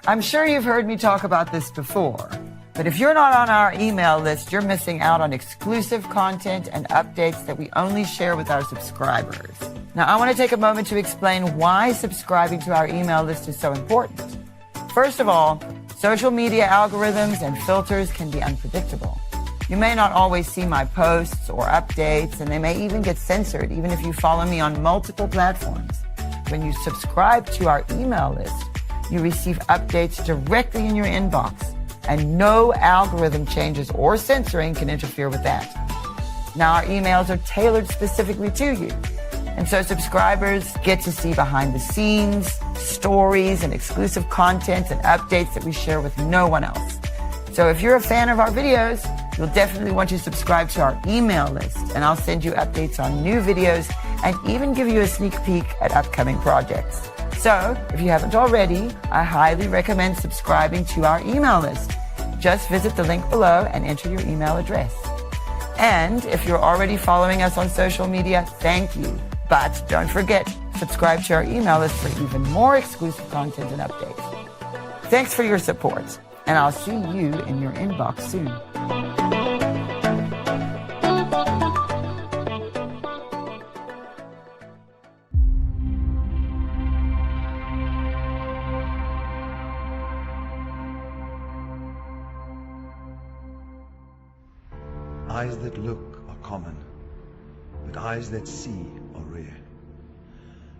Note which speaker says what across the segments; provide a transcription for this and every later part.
Speaker 1: I'm sure you've heard me talk about this before, but if you're not on our email list, you're missing out on exclusive content and updates that we only share with our subscribers. Now, I want to take a moment to explain why subscribing to our email list is so important. First of all, social media algorithms and filters can be unpredictable. You may not always see my posts or updates, and they may even get censored, even if you follow me on multiple platforms. When you subscribe to our email list, you receive updates directly in your inbox, and no algorithm changes or censoring can interfere with that. Now, our emails are tailored specifically to you, and so subscribers get to see behind the scenes, stories, and exclusive content and updates that we share with no one else. So if you're a fan of our videos, you'll definitely want to subscribe to our email list, and I'll send you updates on new videos and even give you a sneak peek at upcoming projects. So if you haven't already, I highly recommend subscribing to our email list. Just visit the link below and enter your email address. And if you're already following us on social media, thank you. But don't forget, subscribe to our email list for even more exclusive content and updates. Thanks for your support, and I'll see you in your inbox soon.
Speaker 2: Eyes that look are common, but eyes that see are rare.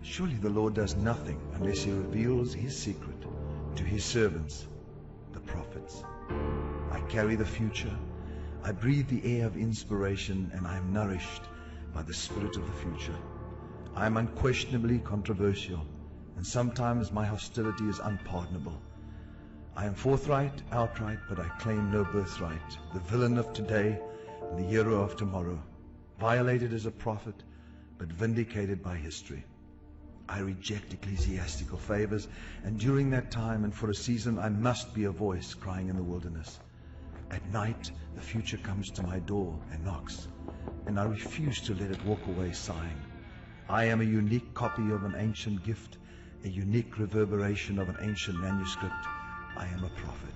Speaker 2: Surely the Lord does nothing unless he reveals his secret to his servants, the prophets. I carry the future. I breathe the air of inspiration, and I am nourished by the spirit of the future. I am unquestionably controversial, and sometimes my hostility is unpardonable. I am forthright, outright, but I claim no birthright. The villain of today, the hero of tomorrow, violated as a prophet, but vindicated by history. I reject ecclesiastical favors, and during that time and for a season I must be a voice crying in the wilderness. At night the future comes to my door and knocks, and I refuse to let it walk away sighing. I am a unique copy of an ancient gift, a unique reverberation of an ancient manuscript. I am a prophet.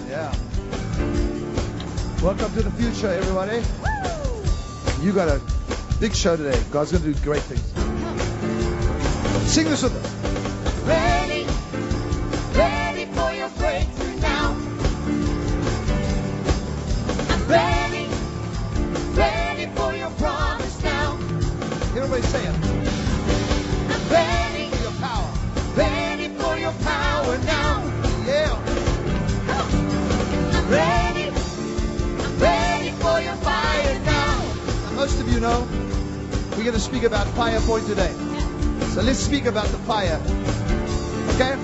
Speaker 3: Yeah. Welcome to the future, everybody. You got a big show today. God's going to do great things. Sing this with us.
Speaker 4: Ready, ready for your breakthrough now. I'm ready, ready for your promise now.
Speaker 3: Everybody say it.
Speaker 4: I'm ready
Speaker 3: For your power.
Speaker 4: ready for your power now.
Speaker 3: Yeah.
Speaker 4: I'm ready for your fire now.
Speaker 3: Now, most of you know we're going to speak about fire point today. So let's speak about the fire. Okay?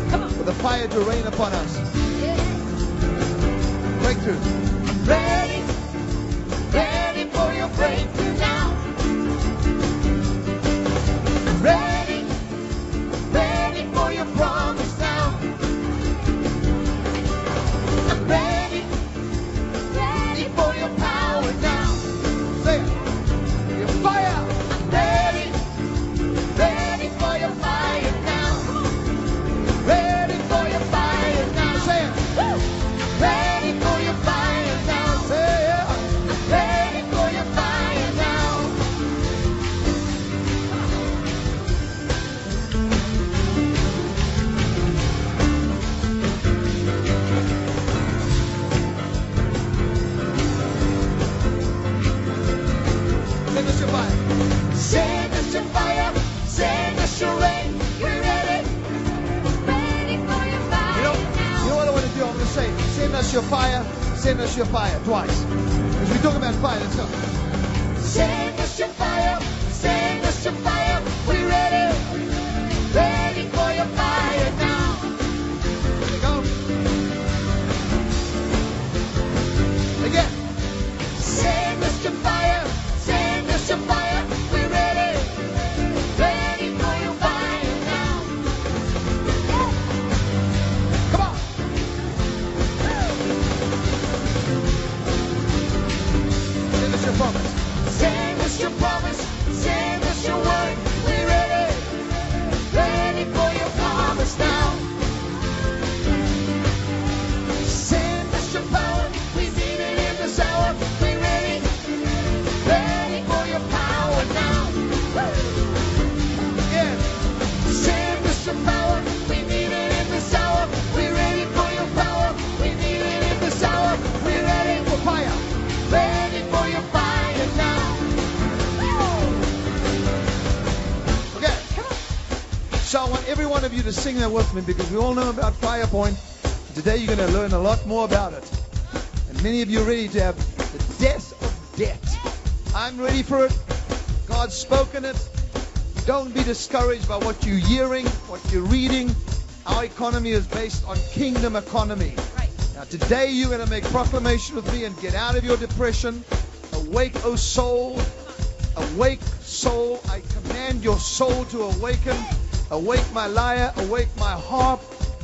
Speaker 4: Come on.
Speaker 3: For the fire to rain upon us. Breakthrough.
Speaker 4: Ready, ready for your breakthrough now. I'm ready, ready for your promise now. I'm ready, ready for your power now.
Speaker 3: Say it. Your fire.
Speaker 4: I'm ready, ready for your fire now. Ready for your fire now.
Speaker 3: Say it.
Speaker 4: Ready for your fire now.
Speaker 3: Say it.
Speaker 4: Ready for your fire now.
Speaker 3: Send us your fire.
Speaker 4: Send us your fire, send us your rain. We're ready, ready for your fire
Speaker 3: You know
Speaker 4: now.
Speaker 3: what I want to do? I'm going to say, send us your fire, twice. As we talk about fire, let's go.
Speaker 4: Send us your fire, send us your fire. We're ready, ready for your fire now.
Speaker 3: There you go. Again.
Speaker 4: Send us your fire, send us your fire. We're ready, ready for your fire now.
Speaker 3: Come on. Send us your promise.
Speaker 4: Send us your promise,
Speaker 3: So I want every one of you to sing that with me, because we all know about FirePoint. Today you're going to learn a lot more about it. And many of you are ready to have the death of debt. I'm ready for it. God's spoken it. Don't be discouraged by what you're hearing, what you're reading. Our economy is based on kingdom economy.
Speaker 5: Right.
Speaker 3: Now today you're going to make proclamation with me and get out of your depression. Awake, O soul. Awake, soul. I command your soul to awaken. Awake, my lyre. Awake, my harp.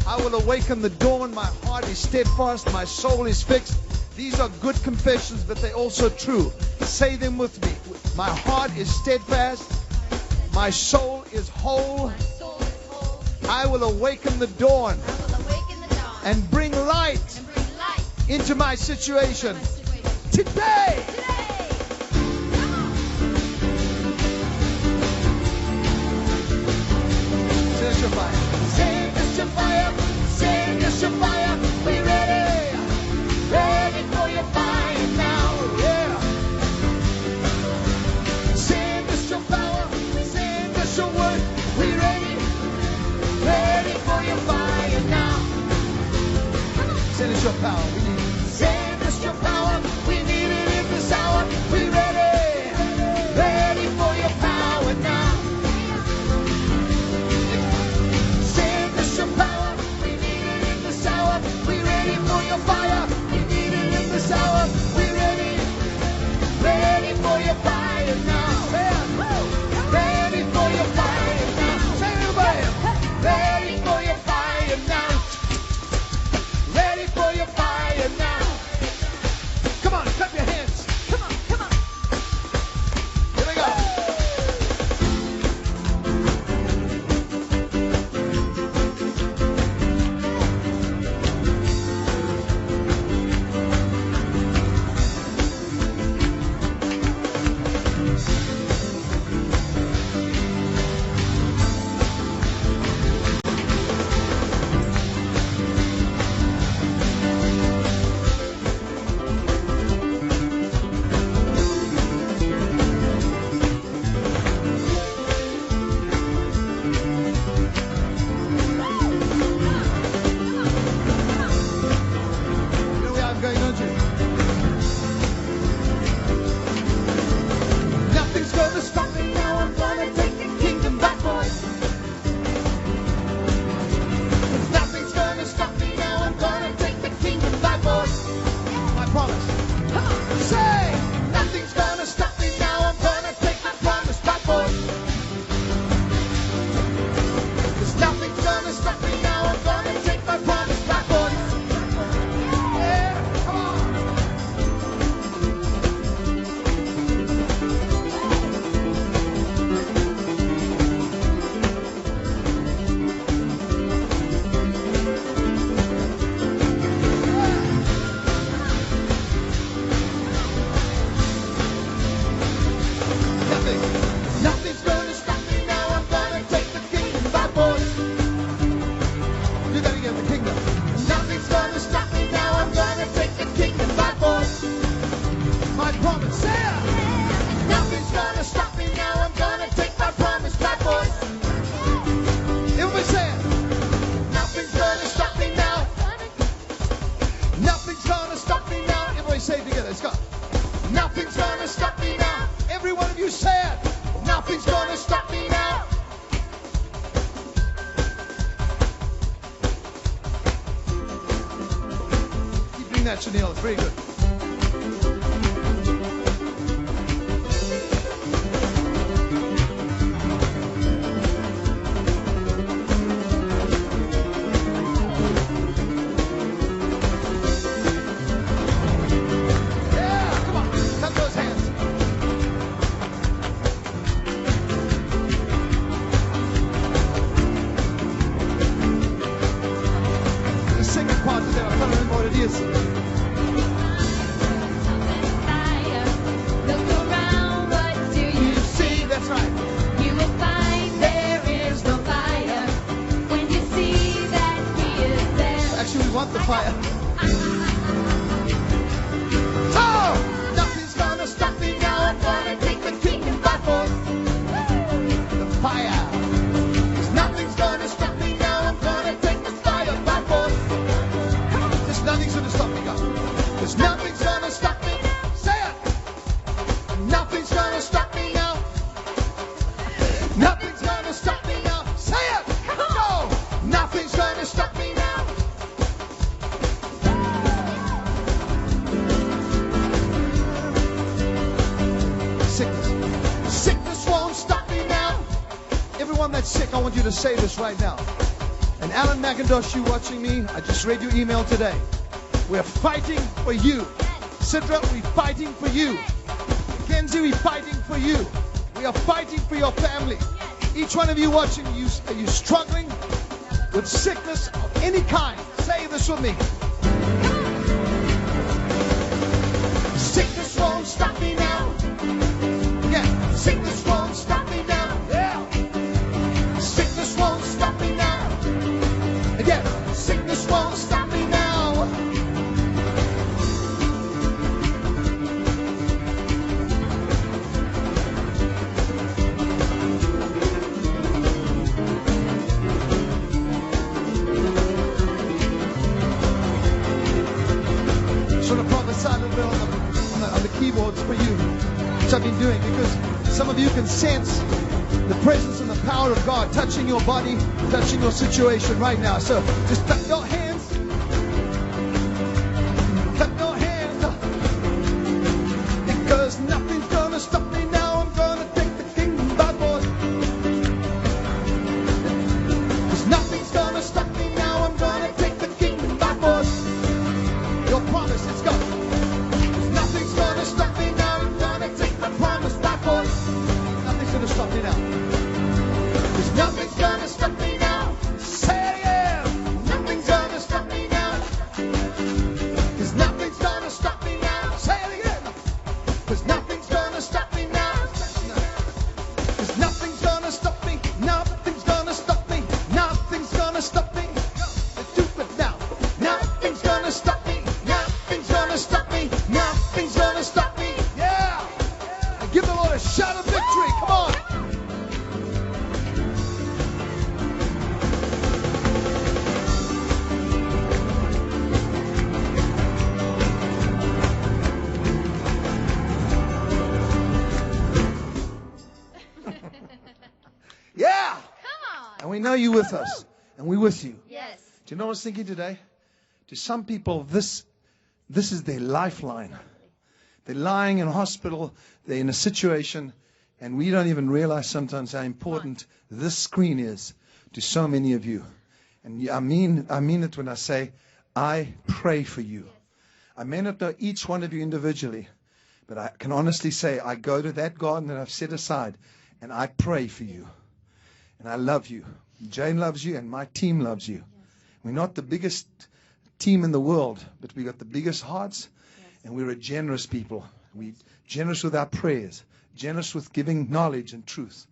Speaker 3: I will awaken the dawn. My heart is steadfast. My soul is fixed. These are good confessions, but they're also true. Say them with me. My heart is steadfast. My soul is whole.
Speaker 5: My soul is whole.
Speaker 3: I will awaken the dawn
Speaker 5: I will awaken the dawn
Speaker 3: and bring light
Speaker 5: and bring light
Speaker 3: into my situation.
Speaker 5: to my situation.
Speaker 3: Today,
Speaker 5: Today, come on.
Speaker 3: finish your fire.
Speaker 4: Say, Mr. Fire, say, Mr. Fire, we ready, ready for your fire now, yeah. Say, Mr. Power, say, Mr. Word, we ready, ready for your fire now.
Speaker 3: Send us your power. We need it.
Speaker 4: Say, Mr. Power, we need it in this hour, we ready, ready for your power now. Say, Mr. Power, we need it in this hour, we ready for your fire, we need it in this hour, we ready, ready for your fire now. Ready for your fire now.
Speaker 3: Say it, everybody.
Speaker 4: Ready for your fire now. Ready for your fire now.
Speaker 3: Come on, clap your hands.
Speaker 5: Come on, come on.
Speaker 3: Here we go. You know where I'm going, don't you? Nothing's gonna stop me now.
Speaker 4: Now I'm gonna take the kingdom by force. Nothing's gonna stop me now. I'm gonna take the kingdom by force.
Speaker 3: My promise.
Speaker 4: Say, nothing's gonna stop me now. I'm gonna take my promise by force. 'Cause nothing's gonna stop me now. I'm gonna take my promise by force. Yeah, come on.
Speaker 3: Nothing.
Speaker 4: Nothing's gonna stop me now. I'm gonna take the kingdom by force.
Speaker 3: Do that again, the kingdom.
Speaker 4: Nothing's gonna stop me now. I'm gonna take the kingdom by force.
Speaker 3: My promise. Say it.
Speaker 4: Nothing's gonna stop me now. I'm gonna take my promise by force.
Speaker 3: Everybody say it.
Speaker 4: Nothing's gonna stop me now.
Speaker 3: Nothing's gonna stop me now. Everybody say it together. Let's go.
Speaker 4: Nothing's gonna stop me now.
Speaker 3: Every one of you say it.
Speaker 4: Nothing's gonna stop me now.
Speaker 3: Keep doing that, Chanel. It's very good. Yeah, come on. Clap those hands. The second part today, I can't remember what it is. everyone that's sick, I want you to say this right now. And Alan McIntosh, you watching me, I just read your email today. We're fighting for you. Sidra, we're fighting for you. Kenzie, we're fighting for you. We are fighting for your family. Each one of you watching, are you struggling with sickness of any kind? Say this with me.
Speaker 4: Sickness won't stop me now.
Speaker 3: Yeah.
Speaker 4: Sickness won't stop me now.
Speaker 3: Yeah.
Speaker 4: Sickness won't stop me now.
Speaker 3: Again.
Speaker 4: Sickness won't stop me now.
Speaker 3: Sort of prophesy a little bit on the keyboards for you, which I've been doing, because some of you can sense the presence and the power of God touching your body, touching your situation right now. So just clap your hands. Clap your hands. Because nothing's gonna stop me now. I'm gonna take the kingdom by force. Because nothing's gonna stop me now. I'm gonna take the kingdom by force. Your promise is God. Nothing's gonna stop me now. I'm gonna take the promise by force. Nothing's gonna stop me now. There's
Speaker 4: Nothing's gonna stop me now.
Speaker 3: Say it again.
Speaker 4: Nothing's gonna stop me now. Cause nothing's gonna stop me now.
Speaker 3: Say it again.
Speaker 4: Cause nothing's gonna stop me now.
Speaker 3: There's nothing's gonna stop me. Nothing's gonna stop me. Nothing's gonna stop me. Let's do it now.
Speaker 4: Nothing's gonna stop me. Nothing's gonna stop me. Nothing's gonna stop me.
Speaker 3: Yeah. And give the Lord a shout of victory. Come on. Yeah.
Speaker 5: Come on.
Speaker 3: And we know you with us. And we with you.
Speaker 5: Yes.
Speaker 3: Do you know what I was thinking today? To some people, this is their lifeline. They're lying in hospital. They're in a situation. And we don't even realize sometimes how important this screen is to so many of you. And I mean it when I say, I pray for you. I may not know each one of you individually, but I can honestly say I go to that garden that I've set aside and I pray for you. And I love you. Jane loves you and my team loves you. We're not the biggest team in the world, but we got the biggest hearts and we're a generous people. We're generous with our prayers, generous with giving knowledge and truth,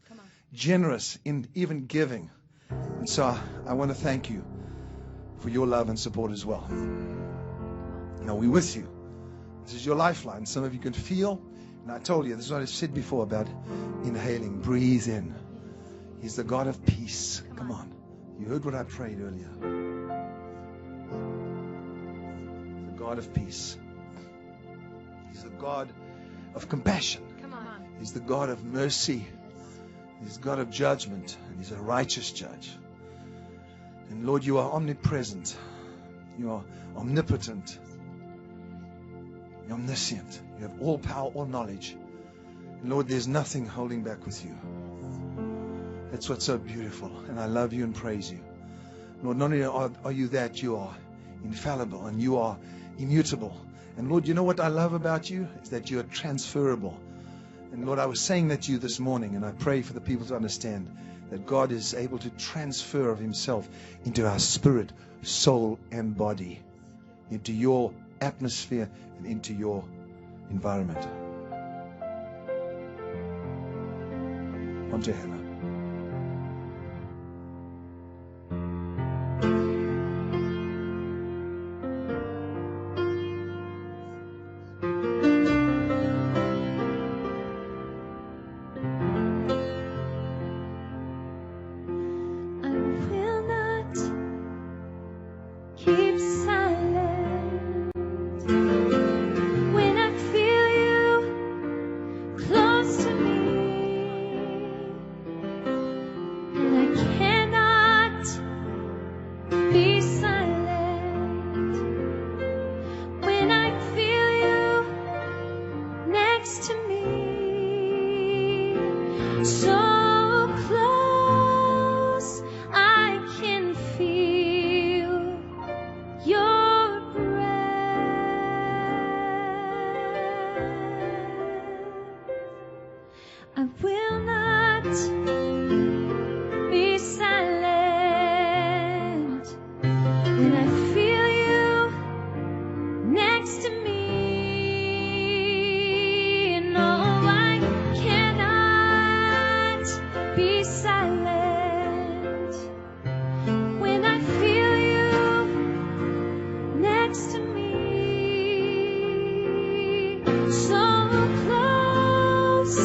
Speaker 3: generous in even giving. And so I want to thank you for your love and support as well. You know, we're with you. This is your lifeline. Some of you can feel, and I told you, this is what I said before about inhaling. Breathe in. He's the God of peace. Come on. You heard what I prayed earlier. The God of peace. He's the God of compassion.
Speaker 5: Come on.
Speaker 3: He's the God of mercy. He's God of judgment. And He's a righteous judge. And Lord, you are omnipresent. You are omnipotent. You're omniscient. You have all power, all knowledge. And Lord, there's nothing holding back with you. That's what's so beautiful. And I love you and praise you. Lord, not only are you that, you are infallible and you are immutable. And Lord, you know what I love about you? Is that you are transferable. And Lord, I was saying that to you this morning, and I pray for the people to understand that God is able to transfer of Himself into our spirit, soul, and body, into your atmosphere and into your environment. On to Hannah.
Speaker 6: Keep silent when I feel you close to me, and I cannot be silent when I feel you next to me, so close. will not be silent when I feel you next to me. No, I cannot be silent when I feel you next to me. So close,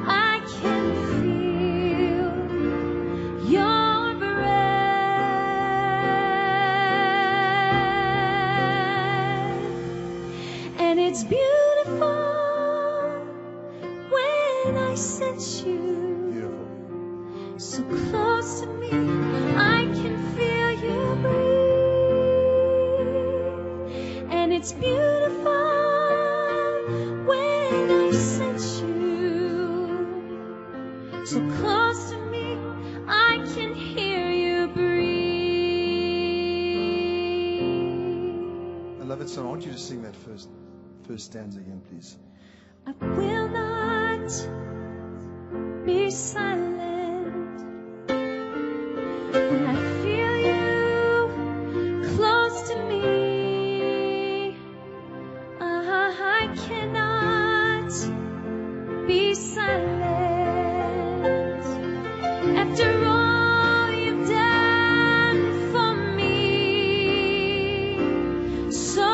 Speaker 6: I can feel your breath, and it's beautiful when I sense you.
Speaker 3: Beautiful.
Speaker 6: So close to me, I can feel you breathe. And it's beautiful when I sense you. So close to me, I can hear you breathe.
Speaker 3: I love it so. I want you to sing that first stanza again, please.
Speaker 6: I will not be silent when I feel you close to me. I cannot be silent after all you've done for me. So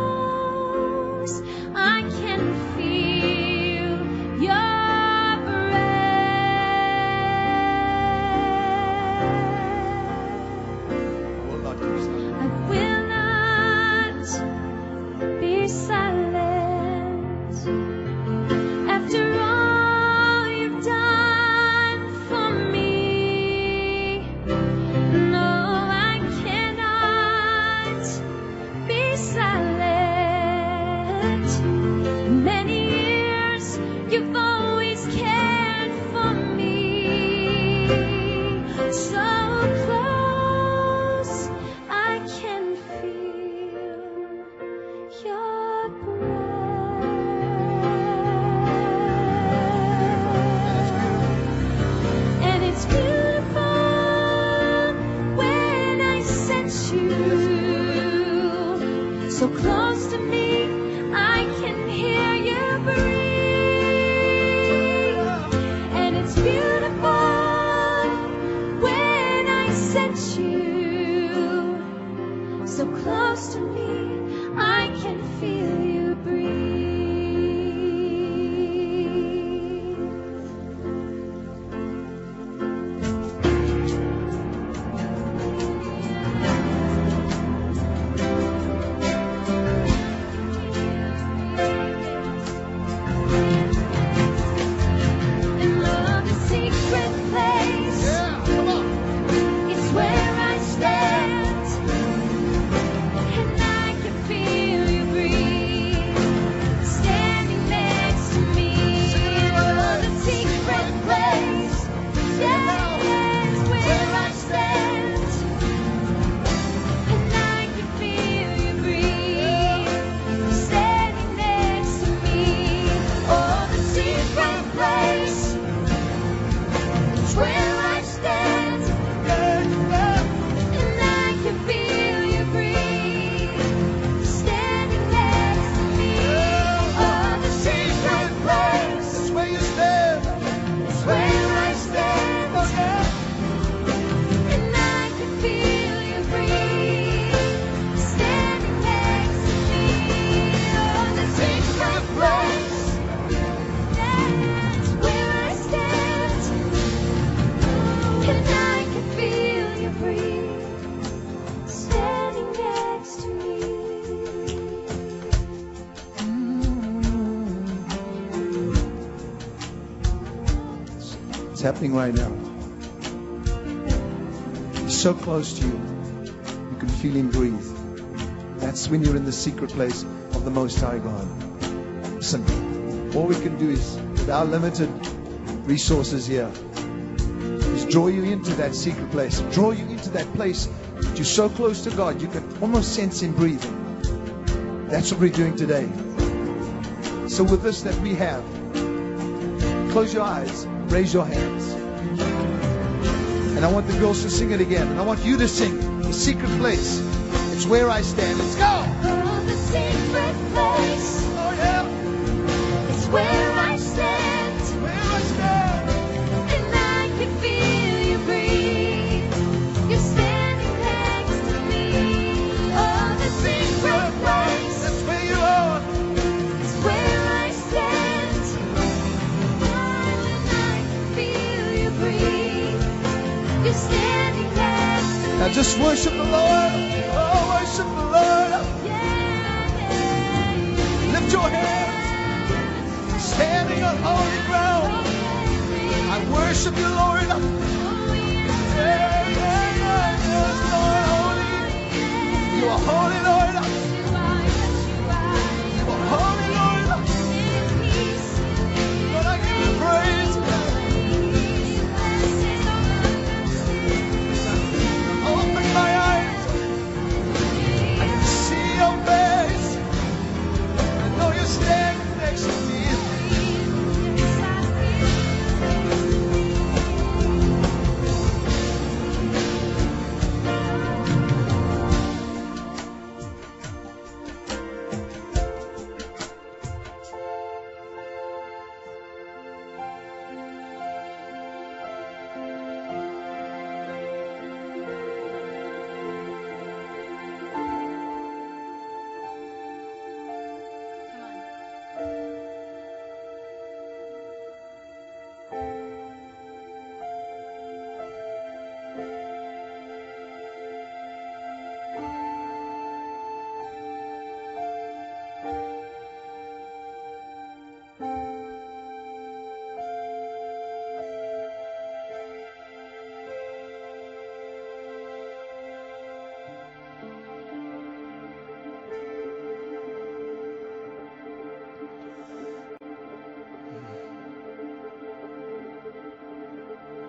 Speaker 6: close, I can feel your breath.
Speaker 3: I will not keep silent.
Speaker 6: I will not be silent after all you've done for me. No, I cannot be silent. Many years you've always cared for me. So close, I can feel your breath. And it's beautiful when I sense you. So close to me, I can hear you breathe. And it's beautiful when I sense you. So close to me, I can feel you breathe. And love, the secret place,
Speaker 3: Yeah, come on.
Speaker 6: it's where I stand, and I can feel you breathe, standing next to me. Oh, the secret place, yeah, it's where I stand, and I can feel you breathe, standing next to me. Oh, the secret place, it's where I stand, and I can feel you breathe, standing next to me. Oh, the secret place,
Speaker 3: That's where you stand.
Speaker 6: it's where I stand, and I can feel you breathe, standing next to me. Oh, the secret place, that's where I stand, and I can feel you breathe, standing next to me.
Speaker 3: It's happening right now. He's so close to you. You can feel him breathe. That's when you're in the secret place of the Most High God. Listen, all we can do is, with our limited resources here, is draw you into that secret place. Draw you into that place that you're so close to God, you can almost sense him breathing. That's what we're doing today. So with this that we have, Close your eyes. Raise your hands. And I want the girls to sing it again. And I want you to sing The Secret Place. It's where I stand. Let's go.
Speaker 6: Oh, the secret place
Speaker 3: Oh, yeah.
Speaker 6: is where I stand,
Speaker 3: Where I stand.
Speaker 6: and I can feel you breathe. You're standing next to me. Oh, the secret place
Speaker 3: That's where you are.
Speaker 6: is where I stand. Oh, and I can feel you breathe. You're standing next to me.
Speaker 3: Now just worship the Lord. Oh, worship the Lord. Lift your hands. Standing on holy ground. I worship you, Lord. Yeah, yes, Lord, holy. You are holy, Lord. You are holy, Lord. Lord, I give you praise. Open my eyes. I can see your face. I know you're standing next to me.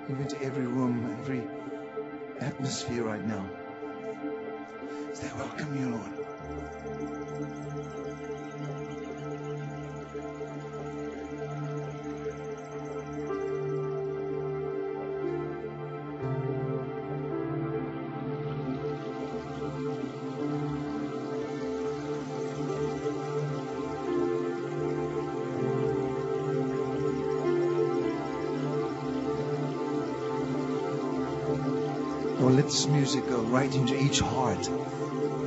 Speaker 3: Move into every room, every atmosphere right now. They welcome you, Lord. Lord, let this music go right into each heart,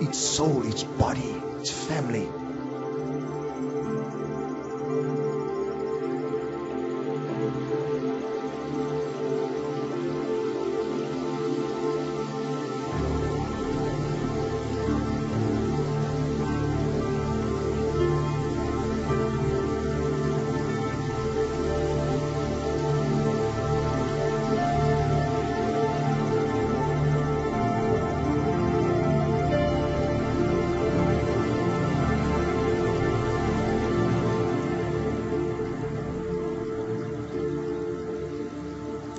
Speaker 3: each soul, each body, each family.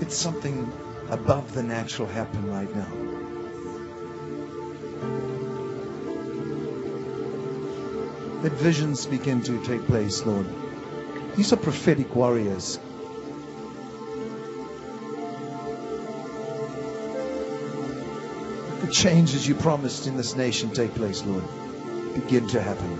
Speaker 3: It's something above the natural happen right now. Let visions begin to take place, Lord. These are prophetic warriors. Let the changes you promised in this nation take place, Lord. Begin to happen.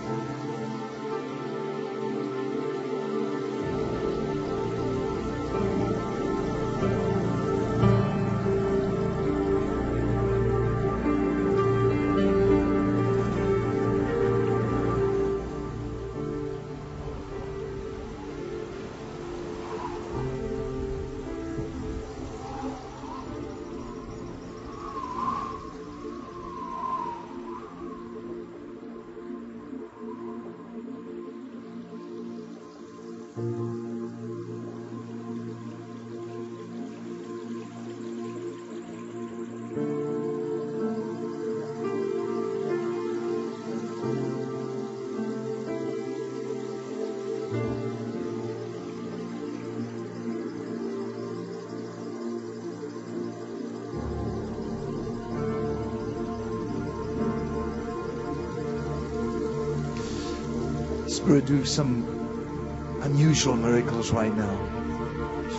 Speaker 3: Spirit, do some unusual miracles right now.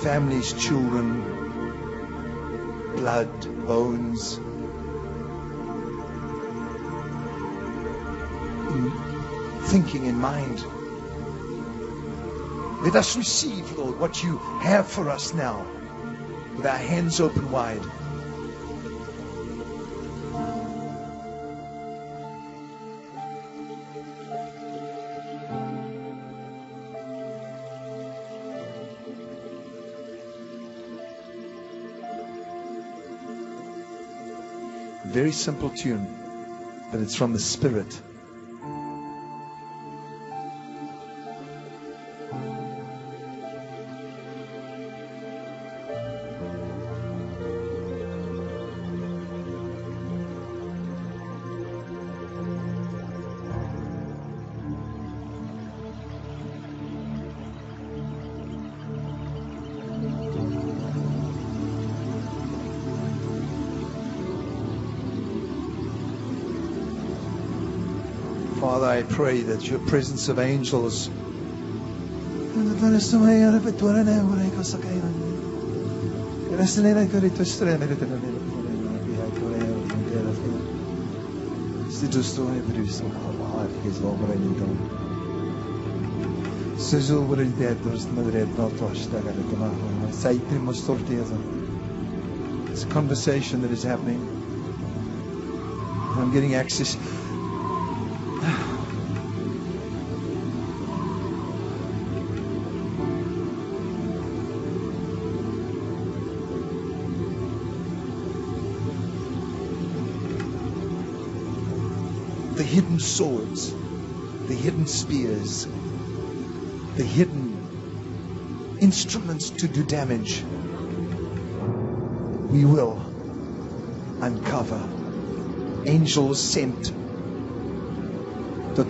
Speaker 2: families, children, blood, bones, in thinking in mind. Let us receive, Lord, what you have for us now, with our hands open wide. Very simple tune, but it's from the Spirit. Father, I pray that your presence of angels it's a conversation that is happening. I'm getting access. The hidden swords, the hidden spears, the hidden instruments to do damage, we will uncover. Angels sent. These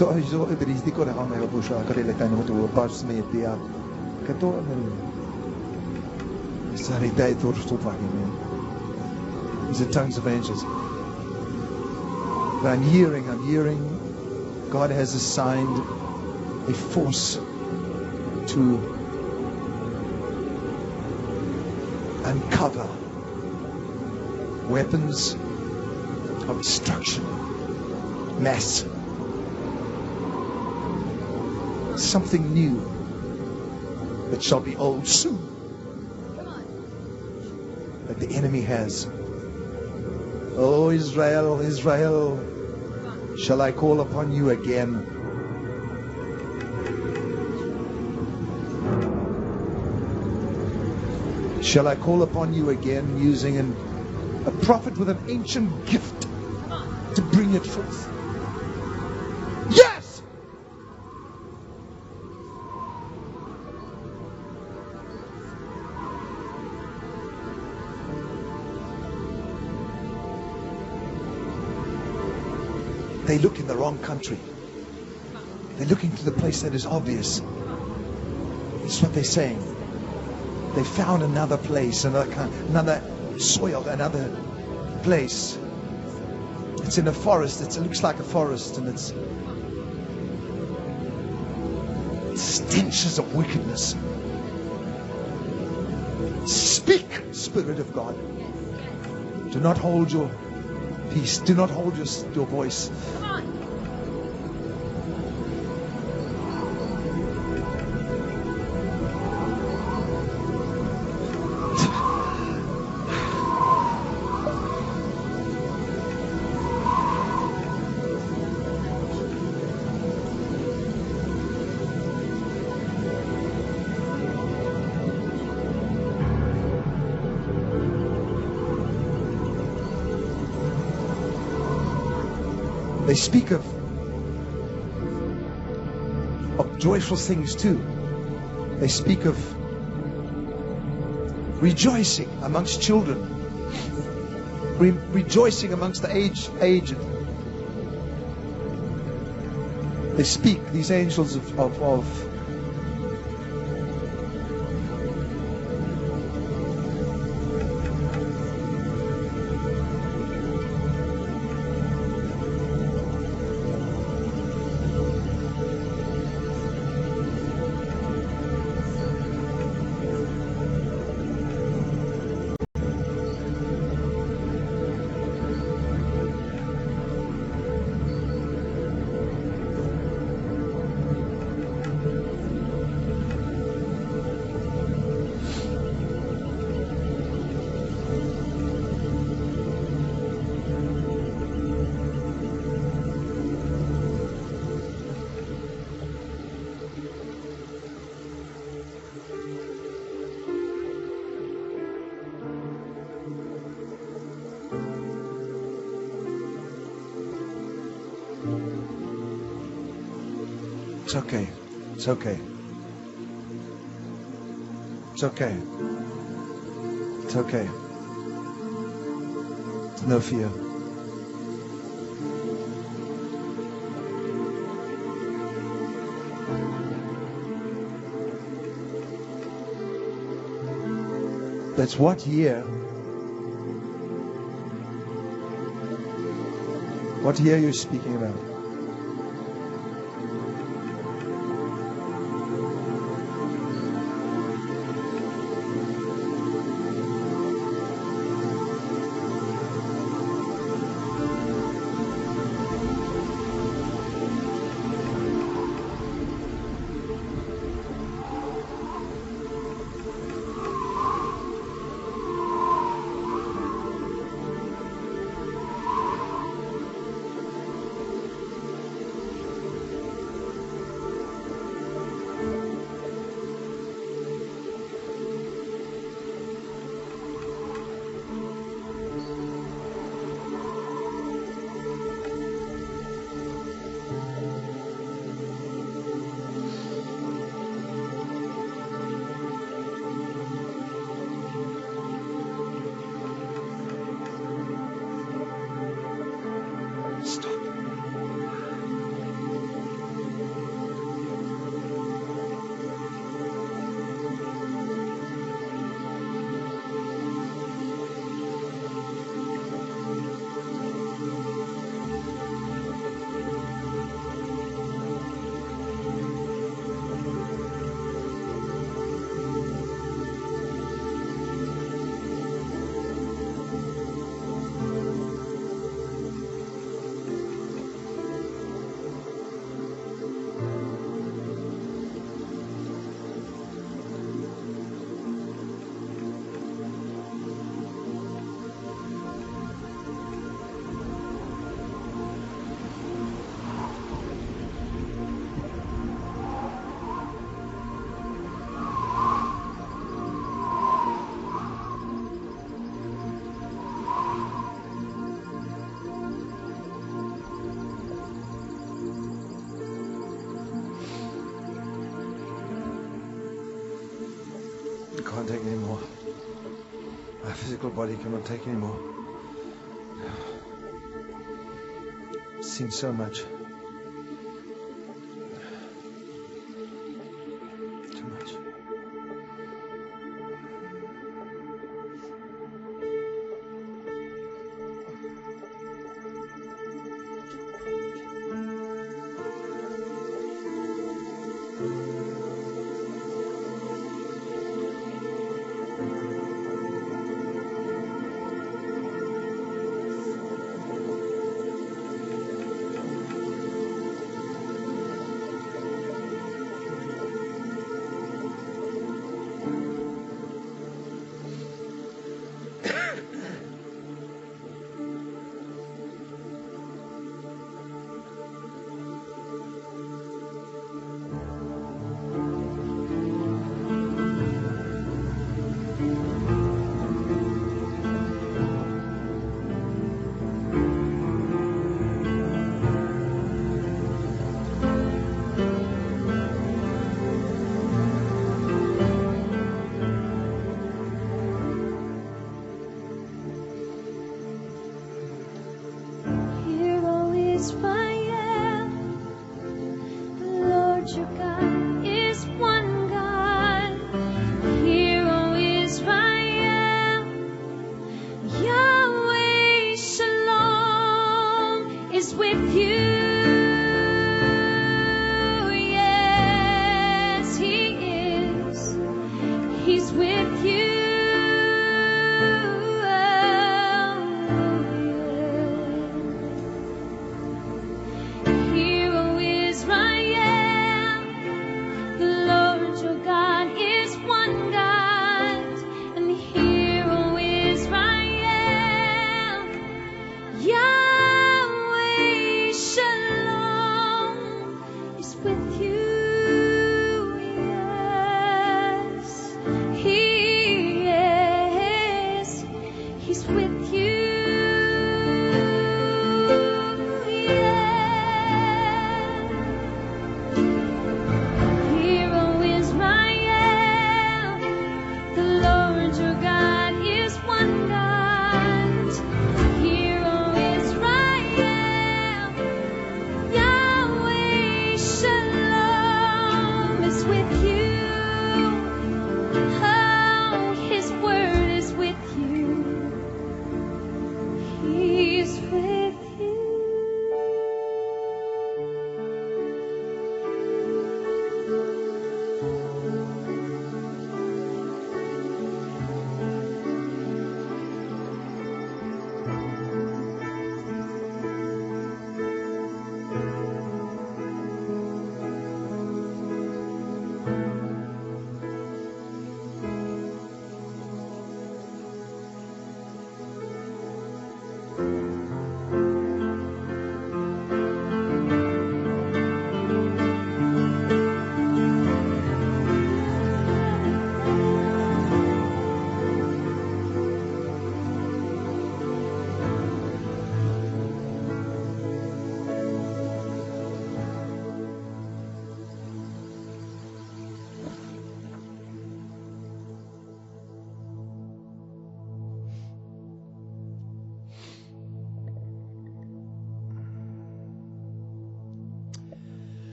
Speaker 2: are tongues of angels. But I'm hearing God has assigned a force to uncover weapons of destruction, mass, something new that shall be old soon, that the enemy has. Oh, Israel, Israel, shall I call upon you again? Shall I call upon you again using a prophet with an ancient gift to bring it forth? Yes! They look in the wrong country. They're looking to the place that is obvious. It's what they're saying. They found another place, another soil, another place. It's in a forest. It looks like a forest, and it's stenches of wickedness. Speak, Spirit of God. Do not hold your peace. Do not hold your voice.
Speaker 5: Come on.
Speaker 2: They speak of joyful things too. They speak of rejoicing amongst children, rejoicing amongst the aged. They speak, these angels of It's okay. It's okay. It's okay. It's okay. No fear. That's what year? What year are you speaking about? Stop. I can't take anymore. My physical body cannot take anymore. I've seen so much. Too much.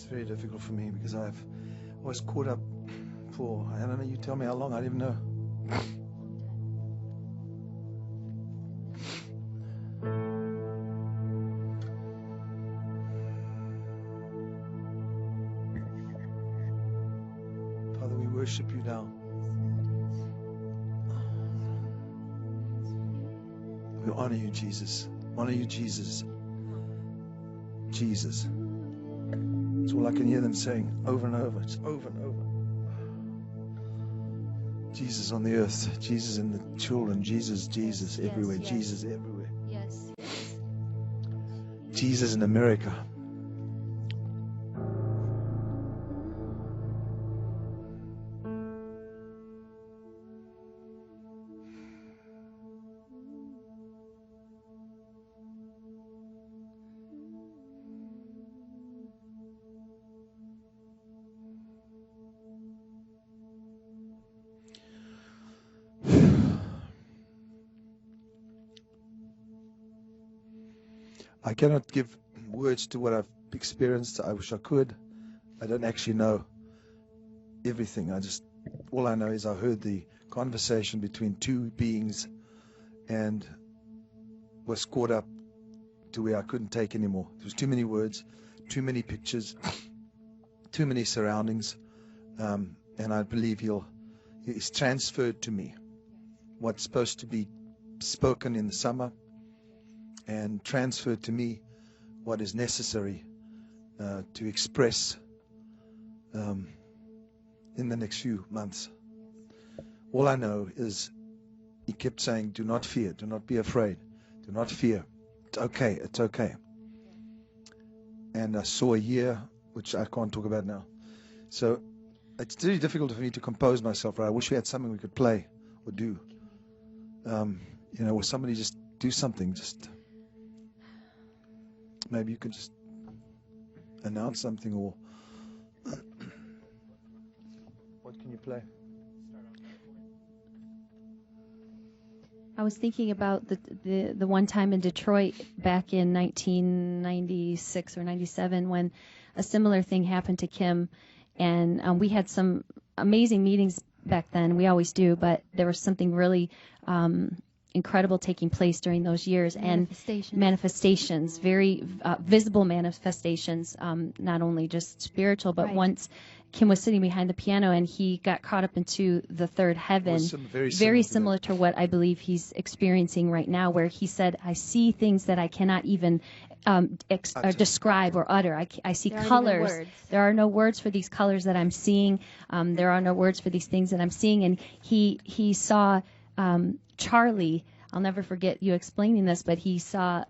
Speaker 2: very difficult for me because I was caught up for, I don't know, you tell me how long, I don't even know. Father, we worship you now. We honor you, Jesus. Honor you, Jesus. Jesus. It's all I can hear them saying over and over. It's over and over. Jesus on the earth. Jesus in the children. Jesus, Jesus
Speaker 6: Yes,
Speaker 2: everywhere.
Speaker 6: yes.
Speaker 2: Jesus everywhere.
Speaker 6: Yes, yes.
Speaker 2: Jesus in America. I cannot give words to what I've experienced. I wish I could. I don't actually know everything. All I know is I heard the conversation between two beings and was caught up to where I couldn't take anymore. There was too many words, too many pictures, too many surroundings, and I believe he's transferred to me what's supposed to be spoken in the summer, and transferred to me what is necessary to express in the next few months. All I know is he kept saying, do not fear, do not be afraid, do not fear. It's okay, it's okay. And I saw a year, which I can't talk about now. So it's really difficult for me to compose myself, right? I wish we had something we could play or do. Or somebody just do something, just maybe you could just announce something, or what can you play?
Speaker 7: I was thinking about the one time in Detroit back in 1996 or 97 when a similar thing happened to Kim, and we had some amazing meetings back then. We always do, but there was something really incredible taking place during those years, and manifestations, very visible manifestations, not only just spiritual, but
Speaker 6: Right.
Speaker 7: once Kim was sitting behind the piano and he got caught up into the third heaven, very similar to what I believe he's experiencing right now, where he said, I see things that I cannot even describe or utter. I see
Speaker 6: There aren't even
Speaker 7: colors.
Speaker 6: words.
Speaker 7: There are no words for these colors that I'm seeing. There are no words for these things that I'm seeing. And he saw Charlie. I'll never forget you explaining this, but he saw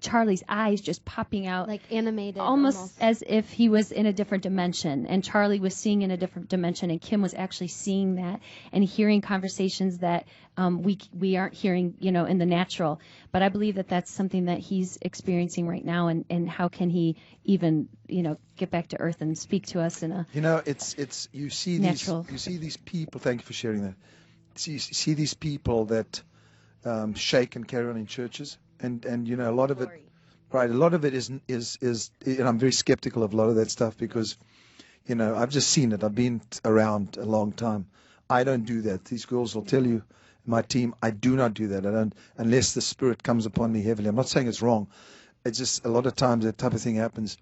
Speaker 7: Charlie's eyes just popping out,
Speaker 6: Like animated.
Speaker 7: almost as if he was in a different dimension, and Charlie was seeing in a different dimension, and Kim was actually seeing that and hearing conversations that we aren't hearing, in the natural. But I believe that that's something that he's experiencing right now, and how can he even get back to earth and speak to us in a
Speaker 2: it's you see
Speaker 7: natural.
Speaker 2: these people. Thank you for sharing that. You see these people that shake and carry on in churches. And a lot of it, right? A lot of it is, and I'm very skeptical of a lot of that stuff because, I've just seen it. I've been around a long time. I don't do that. These girls will tell you, my team, I do not do that. I don't, unless the Spirit comes upon me heavily. I'm not saying it's wrong. It's just a lot of times that type of thing happens.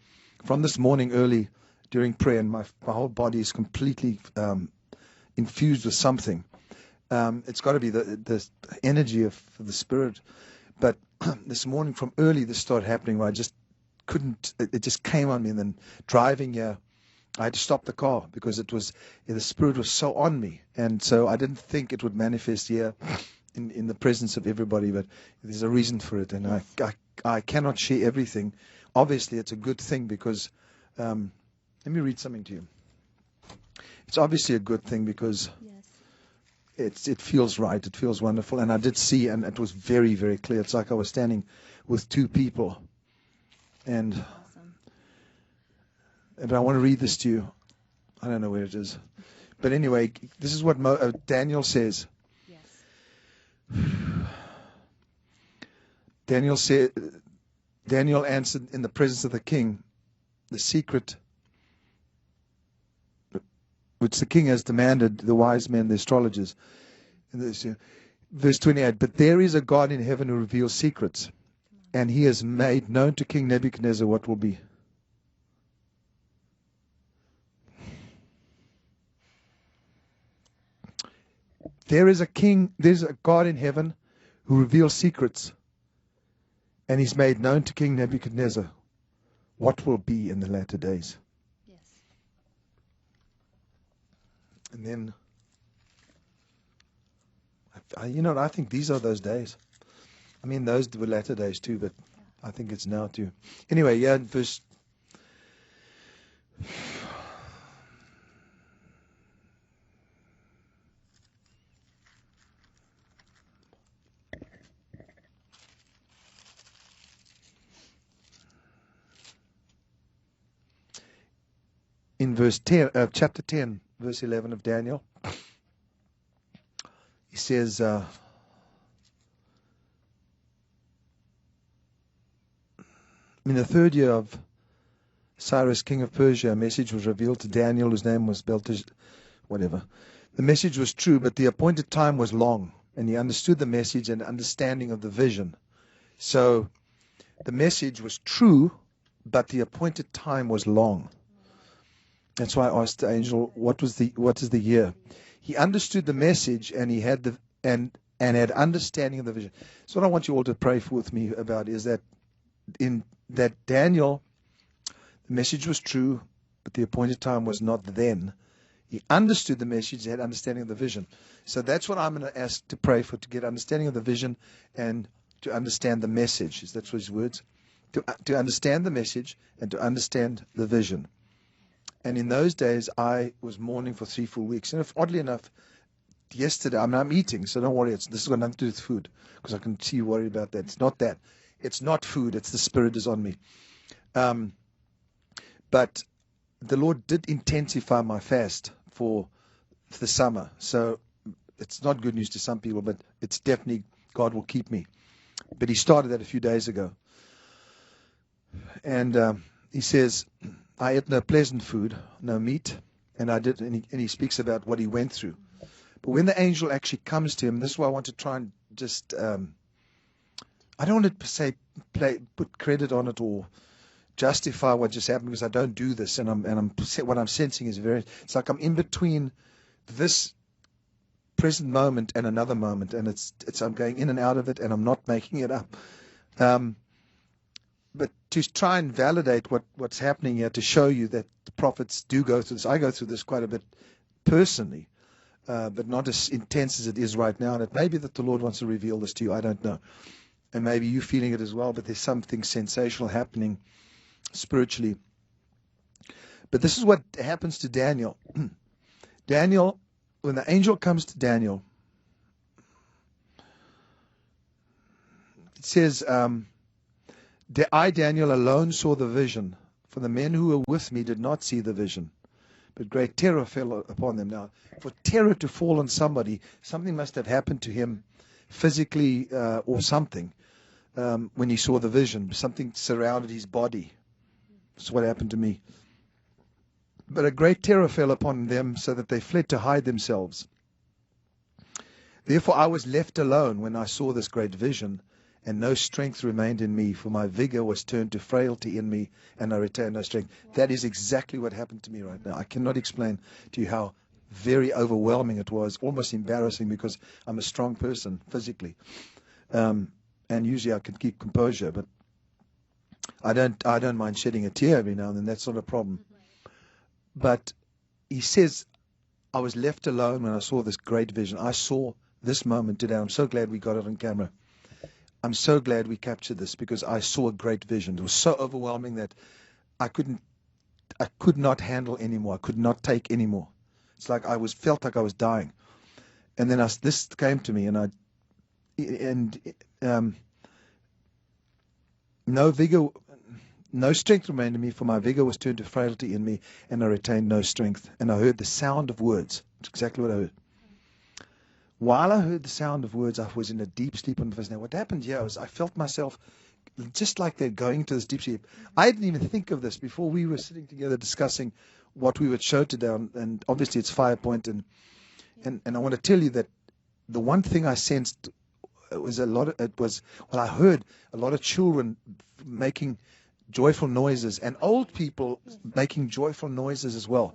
Speaker 2: From this morning early during prayer, and my whole body is completely infused with something. It's got to be the energy of the Spirit. But this morning from early, this started happening where I just couldn't, it just came on me. And then driving here, I had to stop the car because the Spirit was so on me. And so I didn't think it would manifest here in the presence of everybody, but there's a reason for it. And yes. I cannot share everything. Obviously, it's a good thing because, let me read something to you. It's obviously a good thing because it feels right. It feels wonderful. And I did see, and it was very, very clear. It's like I was standing with two people. And but I want to read this to you. I don't know where it is. But anyway, this is what Daniel says. Yes. Daniel answered in the presence of the king, the secret
Speaker 3: which the king has demanded the wise men, the astrologers. And this, verse 28, but there is a God in heaven who reveals secrets, and he has made known to King Nebuchadnezzar what will be. There's a God in heaven who reveals secrets, and he's made known to King Nebuchadnezzar what will be in the latter days.
Speaker 7: Yes.
Speaker 3: And then, I think these are those days. I mean, those were latter days too, but I think it's now too. Anyway, yeah, verse. In verse 10, chapter 10, verse 11 of Daniel, he says, in the third year of Cyrus, king of Persia, a message was revealed to Daniel, whose name was Belteshazzar, whatever. The message was true, but the appointed time was long, and he understood the message and understanding of the vision. So the message was true, but the appointed time was long. That's why I asked the angel, what is the year? He understood the message, and he had and had understanding of the vision. So what I want you all to pray with me about is that Daniel, the message was true, but the appointed time was not then. He understood the message, he had understanding of the vision. So that's what I'm going to ask to pray for, to get understanding of the vision and to understand the message. That's what his words. To understand the message and to understand the vision. And in those days, I was mourning for 3 full weeks. And oddly enough, yesterday, I'm eating, so don't worry. This has got nothing to do with food, because I can see you worried about that. It's not that. It's not food. It's the Spirit is on me. But the Lord did intensify my fast for the summer. So it's not good news to some people, but it's definitely God will keep me. But he started that a few days ago. And he says, I ate no pleasant food, no meat, and he speaks about what he went through. But when the angel actually comes to him, this is why I want to try and just, I don't want to say put credit on it or justify what just happened, because I don't do this, and what I'm sensing is it's like I'm in between this present moment and another moment, and it's I'm going in and out of it, and I'm not making it up. But to try and validate what's happening here, to show you that the prophets do go through this. I go through this quite a bit personally, but not as intense as it is right now. And it may be that the Lord wants to reveal this to you. I don't know. And maybe you're feeling it as well, but there's something sensational happening spiritually. But this is what happens to Daniel. Daniel, when the angel comes to Daniel, it says, I, Daniel, alone saw the vision, for the men who were with me did not see the vision. But great terror fell upon them. Now, for terror to fall on somebody, something must have happened to him physically or something when he saw the vision. Something surrounded his body. That's what happened to me. But a great terror fell upon them, so that they fled to hide themselves. Therefore I was left alone when I saw this great vision, and no strength remained in me, for my vigor was turned to frailty in me, and I retained no strength. That is exactly what happened to me right now. I cannot explain to you how very overwhelming it was, almost embarrassing, because I'm a strong person physically. And usually I can keep composure, but I don't mind shedding a tear every now and then. That's not a problem. But he says, I was left alone when I saw this great vision. I saw this moment today. I'm so glad we got it on camera. I'm so glad we captured this, because I saw a great vision. It was so overwhelming that I could not handle anymore. I could not take anymore. It's like felt like I was dying. And then this came to me, no vigor, no strength remained in me, for my vigor was turned to frailty in me, and I retained no strength. And I heard the sound of words. It's exactly what I heard. While I heard the sound of words, I was in a deep sleep on the first. Now, what happened here was I felt myself just like they're going to this deep sleep. I didn't even think of this before we were sitting together discussing what we would show today, and obviously it's Firepoint, and I want to tell you that the one thing I sensed was I heard a lot of children making joyful noises and old people making joyful noises as well.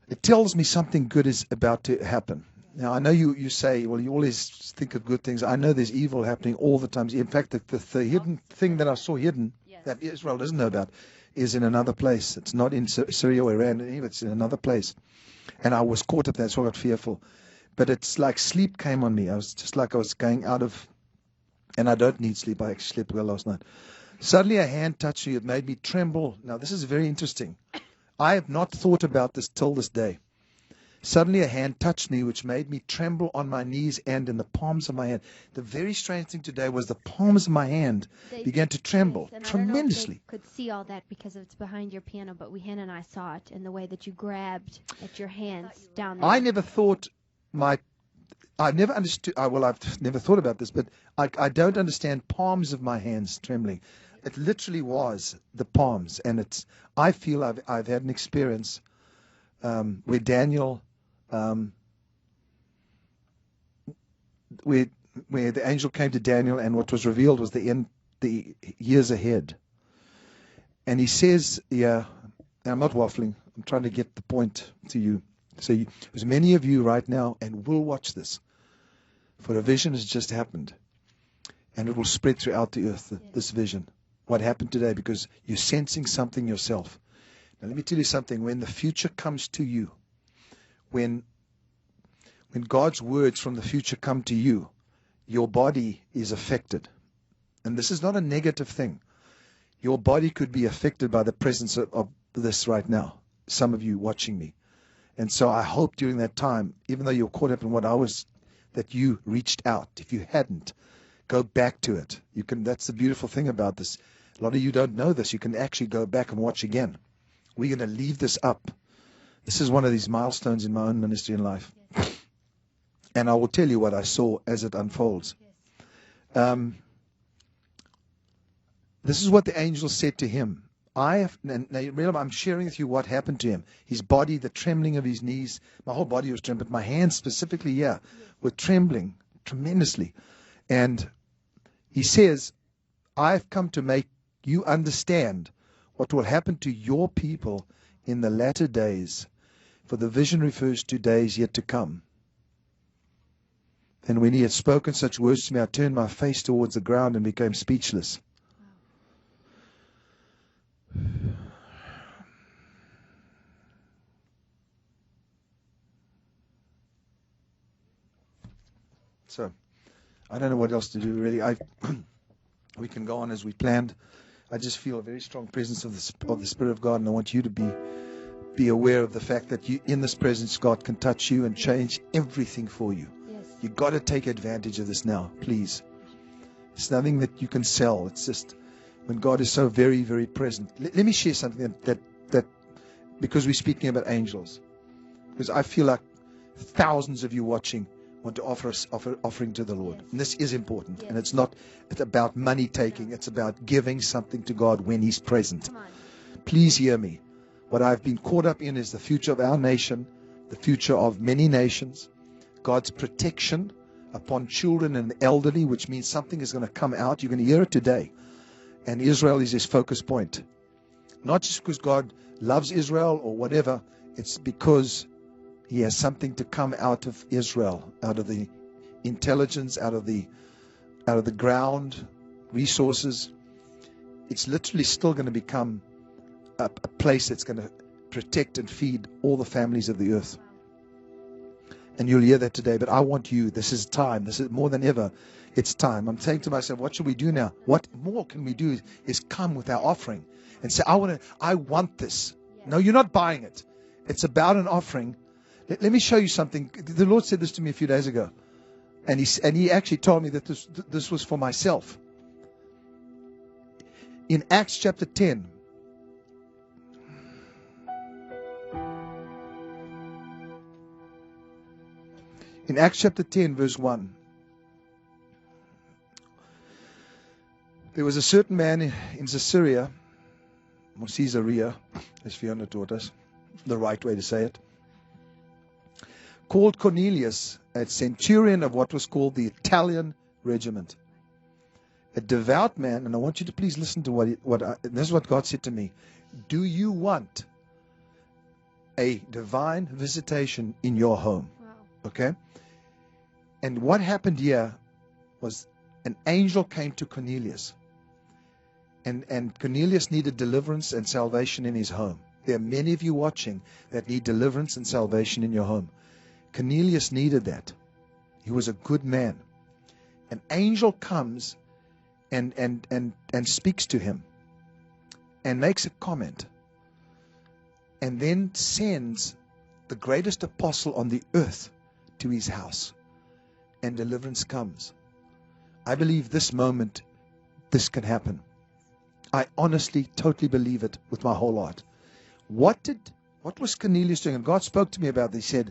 Speaker 3: It tells me something good is about to happen. Now, I know you say, well, you always think of good things. I know there's evil happening all the time. In fact, the hidden thing that I saw hidden, that Israel doesn't know about, is in another place. It's not in Syria or Iran, it's in another place. And I was caught up there, so I got fearful. But it's like sleep came on me. I was just like I was going out of, and I don't need sleep. I actually slept well last night. Suddenly a hand touched me. It made me tremble. Now, this is very interesting. I have not thought about this till this day. Suddenly a hand touched me, which made me tremble on my knees and in the palms of my hand. The very strange thing today was the palms of my hand began to tremble
Speaker 8: And
Speaker 3: tremendously.
Speaker 8: I don't know if they could see all that because it's behind your piano, but Hannah and I saw it in the way that you grabbed at your hands down there.
Speaker 3: I never thought I've never understood, I've never thought about this, but I don't understand palms of my hands trembling. It literally was the palms, and I feel I've had an experience where Daniel, where the angel came to Daniel, and what was revealed was the years ahead. And he says, and I'm not waffling, I'm trying to get the point to you. So there's many of you right now and will watch this, for a vision has just happened, and it will spread throughout the earth, this vision. What happened today, because you're sensing something yourself. Now let me tell you something. When the future comes to you, when God's words from the future come to you, your body is affected. And this is not a negative thing. Your body could be affected by the presence of this right now. Some of you watching me. And so I hope during that time, even though you're caught up in what I was, that you reached out. If you hadn't, go back to it. You can. That's the beautiful thing about this. A lot of you don't know this. You can actually go back and watch again. We're going to leave this up. This is one of these milestones in my own ministry in life. And I will tell you what I saw as it unfolds. This is what the angel said to him. Now remember, I'm sharing with you what happened to him. His body, the trembling of his knees. My whole body was trembling. But my hands specifically, were trembling tremendously. And he says, I've come to make you understand what will happen to your people in the latter days. For the vision refers to days yet to come. And when he had spoken such words to me, I turned my face towards the ground and became speechless. So, I don't know what else to do, really. We can go on as we planned. I just feel a very strong presence of the Spirit of God, and I want you to be aware of the fact that in this presence, God can touch you and change everything for you.
Speaker 8: Yes.
Speaker 3: You've got to take advantage of this now, please. It's nothing that you can sell. It's just when God is so very, very present. Let me share something that because we're speaking about angels, because I feel like thousands of you watching want to offer offering to the Lord.
Speaker 8: Yes.
Speaker 3: And this is important.
Speaker 8: Yes.
Speaker 3: And it's about money taking. It's about giving something to God when He's present.
Speaker 8: Come on.
Speaker 3: Please hear me. What I've been caught up in is the future of our nation, the future of many nations, God's protection upon children and the elderly, which means something is going to come out. You're going to hear it today. And Israel is His focus point. Not just because God loves Israel or whatever. It's because He has something to come out of Israel, out of the intelligence, out of the ground, resources. It's literally still going to become a place that's going to protect and feed all the families of the earth. And you'll hear that today. But I want you. This is time. This is more than ever. It's time. I'm saying to myself, what should we do now? What more can we do is come with our offering and say, I want this. No, you're not buying it. It's about an offering. Let me show you something. The Lord said this to me a few days ago. And he actually told me that this was for myself. In Acts chapter 10. In Acts chapter 10, verse 1. There was a certain man in Caesarea, or Caesarea, as Fiona taught us, the right way to say it, called Cornelius, a centurion of what was called the Italian regiment. A devout man, and I want you to please listen to this is what God said to me. Do you want a divine visitation in your home?
Speaker 8: Wow.
Speaker 3: Okay? And what happened here was an angel came to Cornelius. And Cornelius needed deliverance and salvation in his home. There are many of you watching that need deliverance and salvation in your home. Cornelius needed that. He was a good man. An angel comes and speaks to him and makes a comment and then sends the greatest apostle on the earth to his house, and deliverance comes. I believe this moment this can happen. I honestly totally believe it with my whole heart. What was Cornelius doing? And God spoke to me about this. He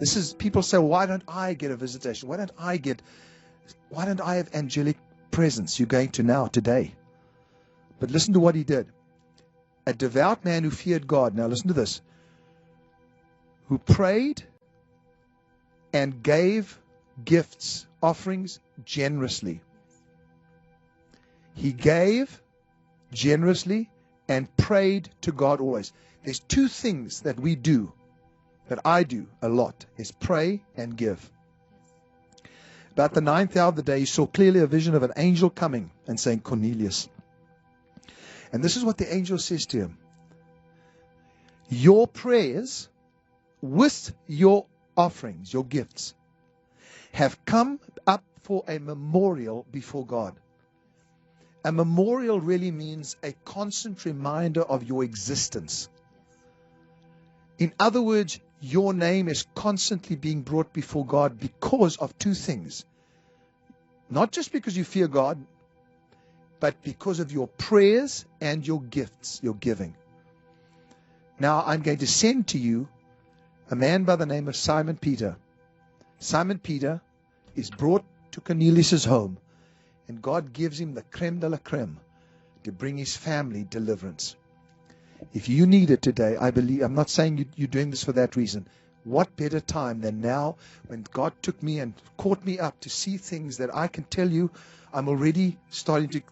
Speaker 3: said, people say, why don't I get a visitation? Why don't I have angelic presence? You're going to now, today. But listen to what he did. A devout man who feared God, now listen to this, who prayed and gave gifts, offerings generously. He gave generously and prayed to God always. There's two things that we do, that I do a lot, is pray and give. About the 9th hour of the day, he saw clearly a vision of an angel coming and saying, Cornelius. And this is what the angel says to him. Your prayers with your offerings, your gifts, have come up for a memorial before God. A memorial really means a constant reminder of your existence. In other words, your name is constantly being brought before God because of two things. Not just because you fear God, but because of your prayers and your gifts, your giving. Now, I'm going to send to you a man by the name of Simon Peter. Simon Peter is brought to Cornelius' home, and God gives him the creme de la creme to bring his family deliverance. If you need it today, I believe, I'm not saying you're doing this for that reason. What better time than now when God took me and caught me up to see things that I can tell you I'm already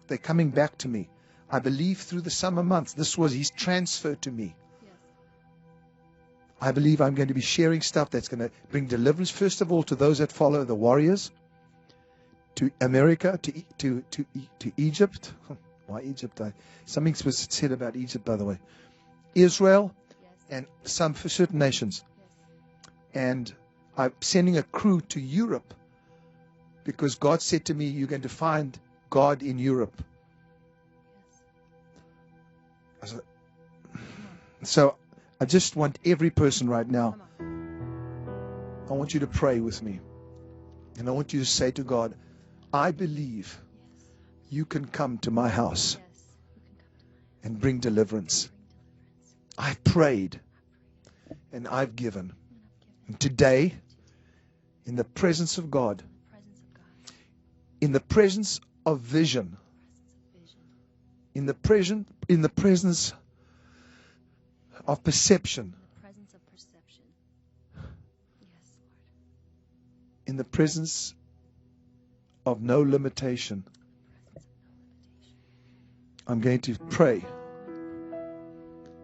Speaker 3: they're coming back to me. I believe through the summer months, this was his transfer to me.
Speaker 8: Yes.
Speaker 3: I believe I'm going to be sharing stuff that's going to bring deliverance, first of all, to those that follow the warriors, to America, to Egypt. Why Egypt? Something was said about Egypt, by the way. Israel,
Speaker 8: Yes.
Speaker 3: and some for certain nations. And I'm sending a crew to Europe because God said to me, you're going to find God in Europe. So I just want every person right now, I want you to pray with me. And I want you to say to God, I believe you can come to my house and bring deliverance. I've prayed and I've given. And today, in the presence of God, in the presence of vision, in the presence of perception, in the presence of no limitation, I'm going to pray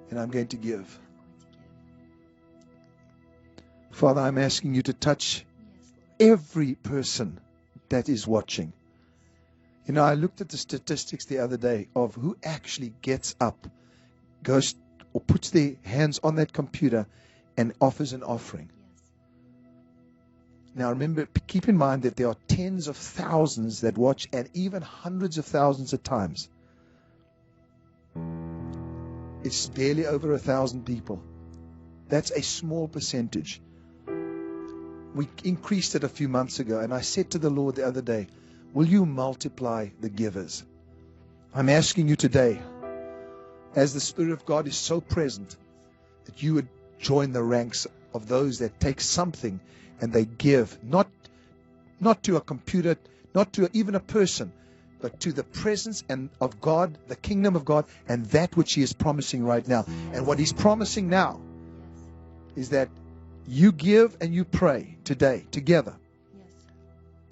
Speaker 3: and I'm going to give. Father, I'm asking you to touch every person that is watching. You know, I looked at the statistics the other day of who actually gets up, goes or puts their hands on that computer and offers an offering. Now remember, keep in mind that there are tens of thousands that watch and even hundreds of thousands at times. It's barely over 1,000 people. That's a small percentage. We increased it a few months ago, and I said to the Lord the other day, will you multiply the givers? I'm asking you today, as the Spirit of God is so present, that you would join the ranks of those that take something and they give, not to a computer, not to even a person, but to the presence and of God, the kingdom of God, and that which He is promising right now. And what He's promising now is that you give and you pray today together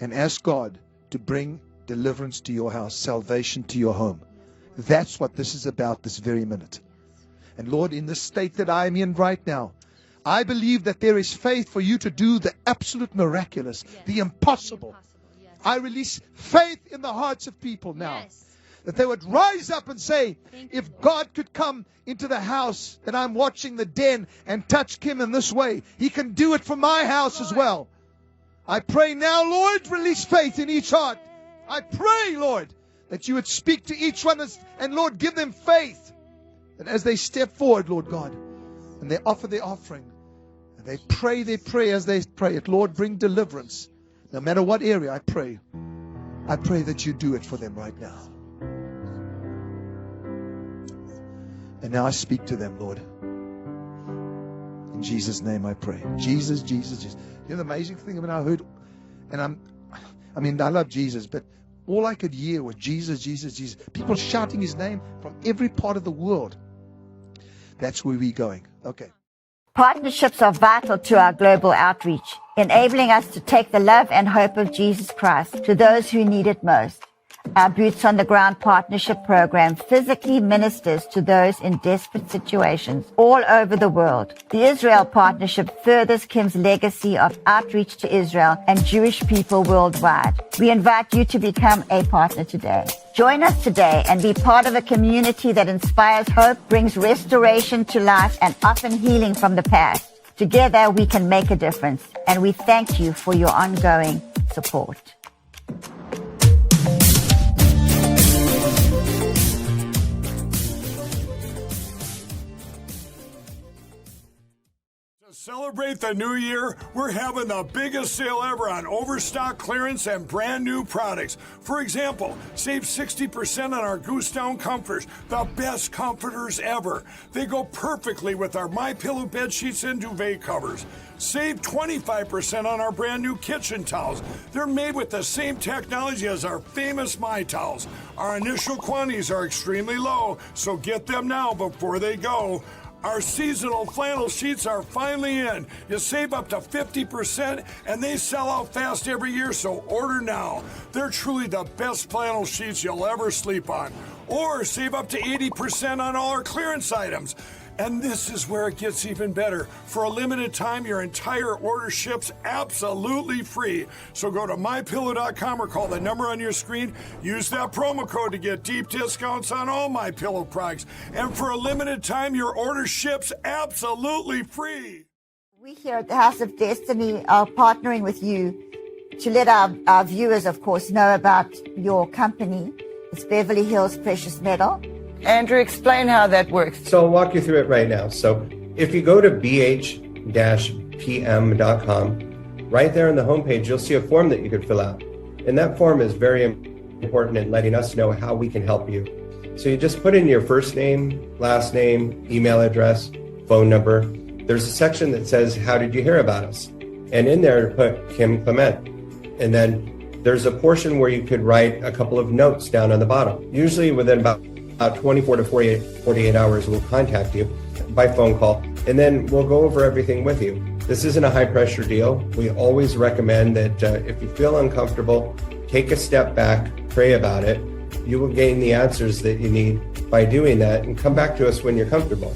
Speaker 3: and ask God to bring deliverance to your house, salvation to your home. That's what this is about this very minute. And Lord, in the state that I'm in right now, I believe that there is faith for you to do the absolute miraculous, the impossible. I release faith in the hearts of people now. That they would rise up and say, if God could come into the house that I'm watching, the den, and touch Kim in this way, He can do it for my house as well. I pray now, Lord, release faith in each heart. I pray, Lord, that you would speak to each one and, Lord, give them faith. That as they step forward, Lord God, and they offer their offering, and they pray their prayer as they pray it, Lord, bring deliverance. No matter what area, I pray that you do it for them right now. And now I speak to them, Lord. In Jesus' name I pray. Jesus, Jesus, Jesus. You know the amazing thing when I heard, and I love Jesus, but all I could hear was Jesus, Jesus, Jesus. People shouting His name from every part of the world. That's where we're going. Okay.
Speaker 9: Partnerships are vital to our global outreach, enabling us to take the love and hope of Jesus Christ to those who need it most. Our Boots on the Ground Partnership Program physically ministers to those in desperate situations all over the world. The Israel Partnership furthers Kim's legacy of outreach to Israel and Jewish people worldwide. We invite you to become a partner today. Join us today and be part of a community that inspires hope, brings restoration to life, and often healing from the past. Together, we can make a difference, and we thank you for your ongoing support.
Speaker 10: Celebrate the new year, we're having the biggest sale ever on overstock clearance and brand new products. For example, save 60% on our Goose Down comforters, the best comforters ever. They go perfectly with our MyPillow bed sheets and duvet covers. Save 25% on our brand new kitchen towels. They're made with the same technology as our famous My Towels. Our initial quantities are extremely low, so get them now before they go. Our seasonal flannel sheets are finally in. You save up to 50% and they sell out fast every year, so order now. They're truly the best flannel sheets you'll ever sleep on. Or save up to 80% on all our clearance items. And this is where it gets even better. For a limited time, your entire order ships absolutely free. So go to MyPillow.com or call the number on your screen. Use that promo code to get deep discounts on all MyPillow products. And for a limited time, your order ships absolutely free.
Speaker 9: We here at the House of Destiny are partnering with you to let our viewers, of course, know about your company. It's Beverly Hills Precious Metal.
Speaker 1: Andrew, explain how that works.
Speaker 11: So I'll walk you through it right now. So if you go to bh-pm.com, right there on the homepage, you'll see a form that you could fill out. And that form is very important in letting us know how we can help you. So you just put in your first name, last name, email address, phone number. There's a section that says, how did you hear about us? And in there, put Kim Clement. And then there's a portion where you could write a couple of notes down on the bottom. Usually within about 24 to 48 hours, we'll contact you by phone call, and then we'll go over everything with you. This isn't a high-pressure deal. We always recommend that if you feel uncomfortable, take a step back, pray about it. You will gain the answers that you need by doing that, and come back to us when you're comfortable.